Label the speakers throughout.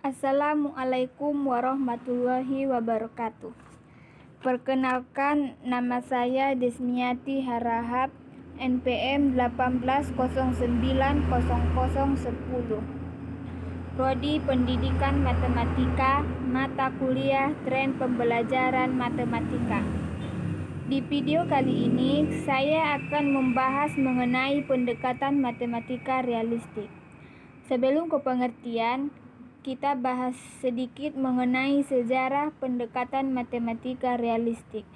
Speaker 1: Assalamualaikum warahmatullahi wabarakatuh. Perkenalkan, nama saya Desmiati Harahap, NPM 18090010. Prodi Pendidikan Matematika, mata kuliah Tren Pembelajaran Matematika. Di video kali ini, saya akan membahas mengenai pendekatan matematika realistik. Sebelum ke pengertian, kita bahas sedikit mengenai sejarah pendekatan matematika realistik.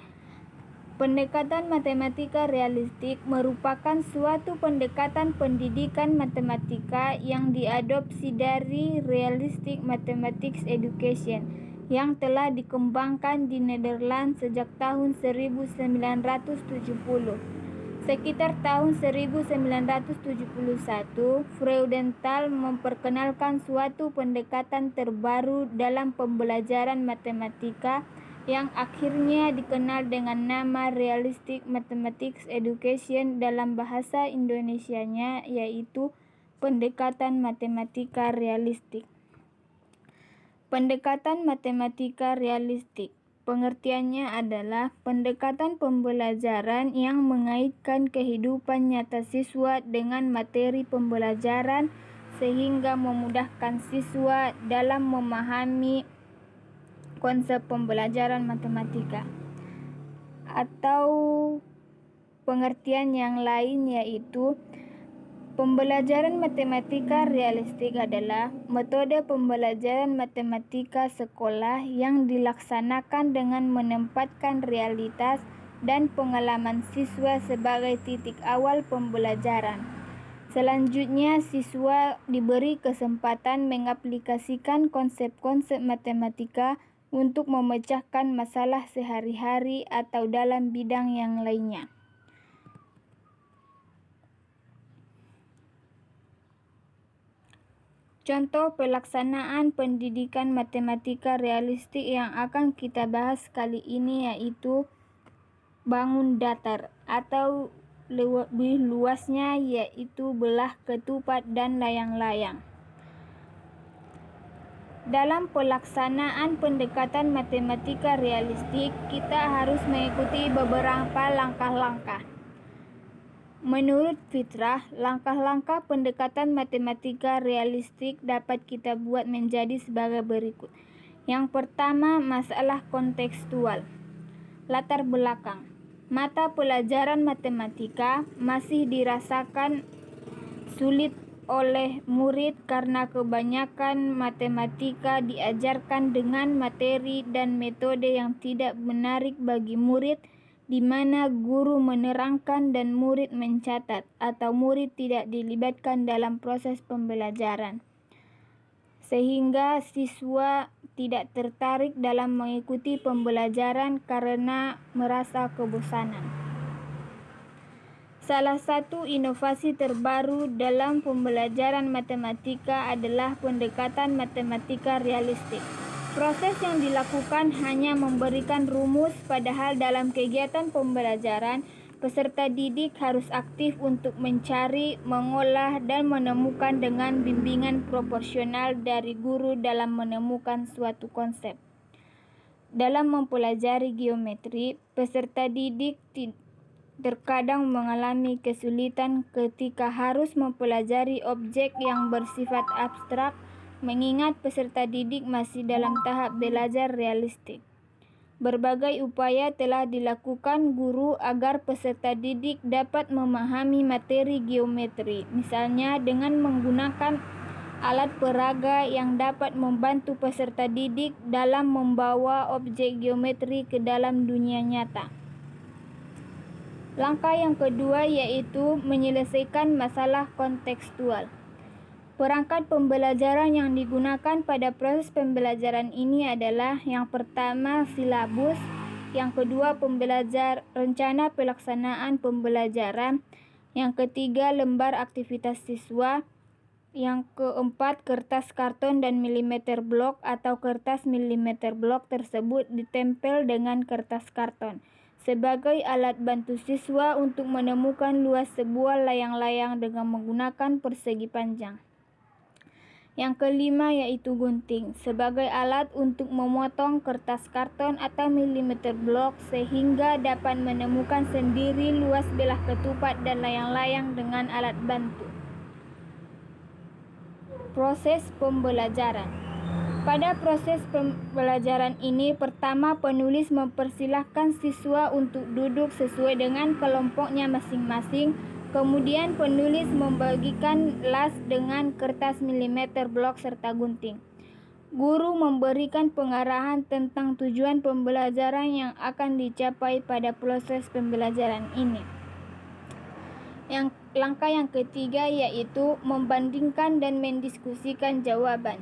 Speaker 1: Pendekatan matematika realistik merupakan suatu pendekatan pendidikan matematika yang diadopsi dari Realistic Mathematics Education yang telah dikembangkan di Nederland sejak tahun 1970. Sekitar tahun 1971, Freudenthal memperkenalkan suatu pendekatan terbaru dalam pembelajaran matematika yang akhirnya dikenal dengan nama Realistic Mathematics Education, dalam bahasa Indonesianya yaitu pendekatan matematika realistik. Pendekatan matematika realistik, pengertiannya adalah pendekatan pembelajaran yang mengaitkan kehidupan nyata siswa dengan materi pembelajaran sehingga memudahkan siswa dalam memahami konsep pembelajaran matematika. Atau pengertian yang lain yaitu pembelajaran matematika realistik adalah metode pembelajaran matematika sekolah yang dilaksanakan dengan menempatkan realitas dan pengalaman siswa sebagai titik awal pembelajaran. Selanjutnya, siswa diberi kesempatan mengaplikasikan konsep-konsep matematika untuk memecahkan masalah sehari-hari atau dalam bidang yang lainnya. Contoh pelaksanaan pendidikan matematika realistik yang akan kita bahas kali ini yaitu bangun datar, atau lebih luasnya yaitu belah ketupat dan layang-layang. Dalam pelaksanaan pendekatan matematika realistik, kita harus mengikuti beberapa langkah-langkah. Menurut Fitrah, langkah-langkah pendekatan matematika realistik dapat kita buat menjadi sebagai berikut. Yang pertama, masalah kontekstual. Latar belakang. Mata pelajaran matematika masih dirasakan sulit oleh murid karena kebanyakan matematika diajarkan dengan materi dan metode yang tidak menarik bagi murid, di mana guru menerangkan dan murid mencatat, atau murid tidak dilibatkan dalam proses pembelajaran, sehingga siswa tidak tertarik dalam mengikuti pembelajaran karena merasa kebosanan. Salah satu inovasi terbaru dalam pembelajaran matematika adalah pendekatan matematika realistik. Proses yang dilakukan hanya memberikan rumus, padahal dalam kegiatan pembelajaran, peserta didik harus aktif untuk mencari, mengolah, dan menemukan dengan bimbingan proporsional dari guru dalam menemukan suatu konsep. Dalam mempelajari geometri, peserta didik terkadang mengalami kesulitan ketika harus mempelajari objek yang bersifat abstrak, mengingat peserta didik masih dalam tahap belajar realistik. Berbagai upaya telah dilakukan guru agar peserta didik dapat memahami materi geometri, misalnya dengan menggunakan alat peraga yang dapat membantu peserta didik dalam membawa objek geometri ke dalam dunia nyata. Langkah yang kedua yaitu menyelesaikan masalah kontekstual. Perangkat pembelajaran yang digunakan pada proses pembelajaran ini adalah yang pertama silabus, yang kedua rencana pelaksanaan pembelajaran, yang ketiga lembar aktivitas siswa, yang keempat kertas karton dan milimeter blok atau kertas milimeter blok tersebut ditempel dengan kertas karton sebagai alat bantu siswa untuk menemukan luas sebuah layang-layang dengan menggunakan persegi panjang. Yang kelima yaitu gunting, sebagai alat untuk memotong kertas karton atau milimeter blok sehingga dapat menemukan sendiri luas belah ketupat dan layang-layang dengan alat bantu. Proses pembelajaran. Pada proses pembelajaran ini, pertama penulis mempersilahkan siswa untuk duduk sesuai dengan kelompoknya masing-masing. Kemudian penulis membagikan las dengan kertas milimeter blok serta gunting. Guru memberikan pengarahan tentang tujuan pembelajaran yang akan dicapai pada proses pembelajaran ini. Langkah yang ketiga yaitu membandingkan dan mendiskusikan jawaban.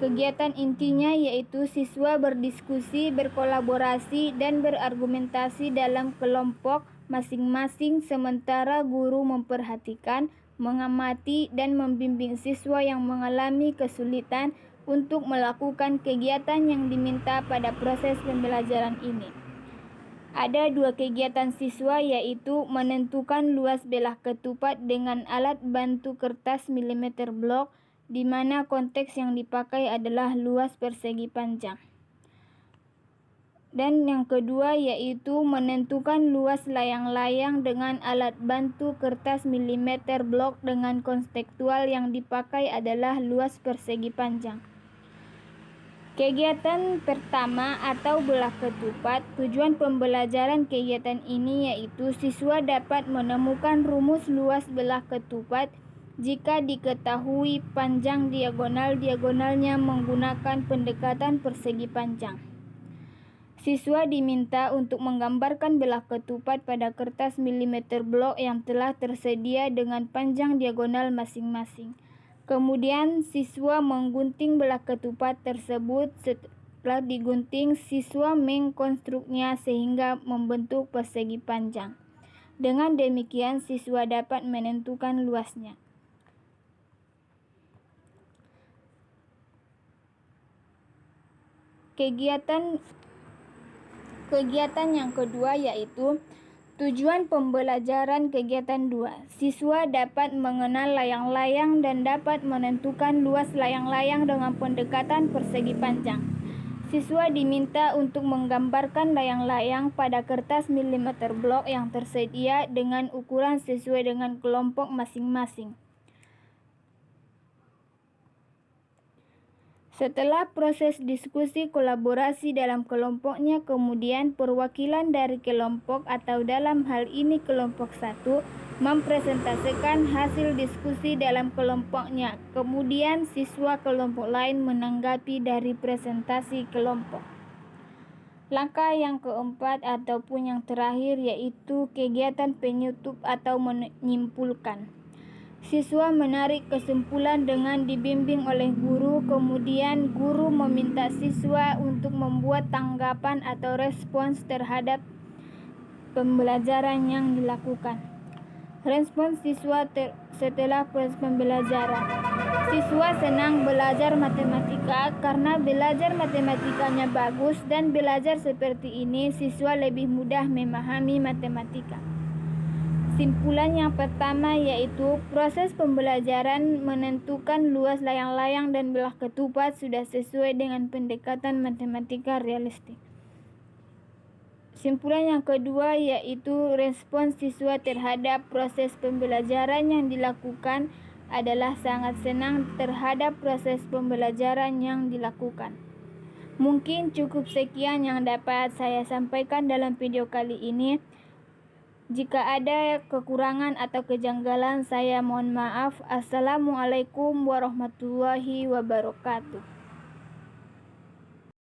Speaker 1: Kegiatan intinya yaitu siswa berdiskusi, berkolaborasi, dan berargumentasi dalam kelompok masing-masing, sementara guru memperhatikan, mengamati, dan membimbing siswa yang mengalami kesulitan untuk melakukan kegiatan yang diminta pada proses pembelajaran ini. Ada 2 kegiatan siswa yaitu menentukan luas belah ketupat dengan alat bantu kertas milimeter blok, di mana konteks yang dipakai adalah luas persegi panjang. Dan yang kedua yaitu menentukan luas layang-layang dengan alat bantu kertas milimeter blok dengan kontekstual yang dipakai adalah luas persegi panjang. Kegiatan pertama atau belah ketupat, tujuan pembelajaran kegiatan ini yaitu siswa dapat menemukan rumus luas belah ketupat jika diketahui panjang diagonal-diagonalnya menggunakan pendekatan persegi panjang. Siswa diminta untuk menggambarkan belah ketupat pada kertas milimeter blok yang telah tersedia dengan panjang diagonal masing-masing. Kemudian siswa menggunting belah ketupat tersebut. Setelah digunting, siswa mengkonstruknya sehingga membentuk persegi panjang. Dengan demikian siswa dapat menentukan luasnya. Kegiatan yang kedua yaitu tujuan pembelajaran kegiatan 2. Siswa dapat mengenal layang-layang dan dapat menentukan luas layang-layang dengan pendekatan persegi panjang. Siswa diminta untuk menggambarkan layang-layang pada kertas milimeter blok yang tersedia dengan ukuran sesuai dengan kelompok masing-masing. Setelah proses diskusi kolaborasi dalam kelompoknya, kemudian perwakilan dari kelompok atau dalam hal ini kelompok 1 mempresentasikan hasil diskusi dalam kelompoknya. Kemudian siswa kelompok lain menanggapi dari presentasi kelompok. Langkah yang keempat ataupun yang terakhir yaitu kegiatan penutup atau menyimpulkan. Siswa menarik kesimpulan dengan dibimbing oleh guru, kemudian guru meminta siswa untuk membuat tanggapan atau respons terhadap pembelajaran yang dilakukan. Respons siswa setelah proses pembelajaran. Siswa senang belajar matematika karena belajar matematikanya bagus, dan belajar seperti ini siswa lebih mudah memahami matematika. Kesimpulan yang pertama yaitu proses pembelajaran menentukan luas layang-layang dan belah ketupat sudah sesuai dengan pendekatan matematika realistik. Kesimpulan yang kedua yaitu respons siswa terhadap proses pembelajaran yang dilakukan adalah sangat senang terhadap proses pembelajaran yang dilakukan. Mungkin cukup sekian yang dapat saya sampaikan dalam video kali ini. Jika ada kekurangan atau kejanggalan, saya mohon maaf. Assalamualaikum warahmatullahi wabarakatuh.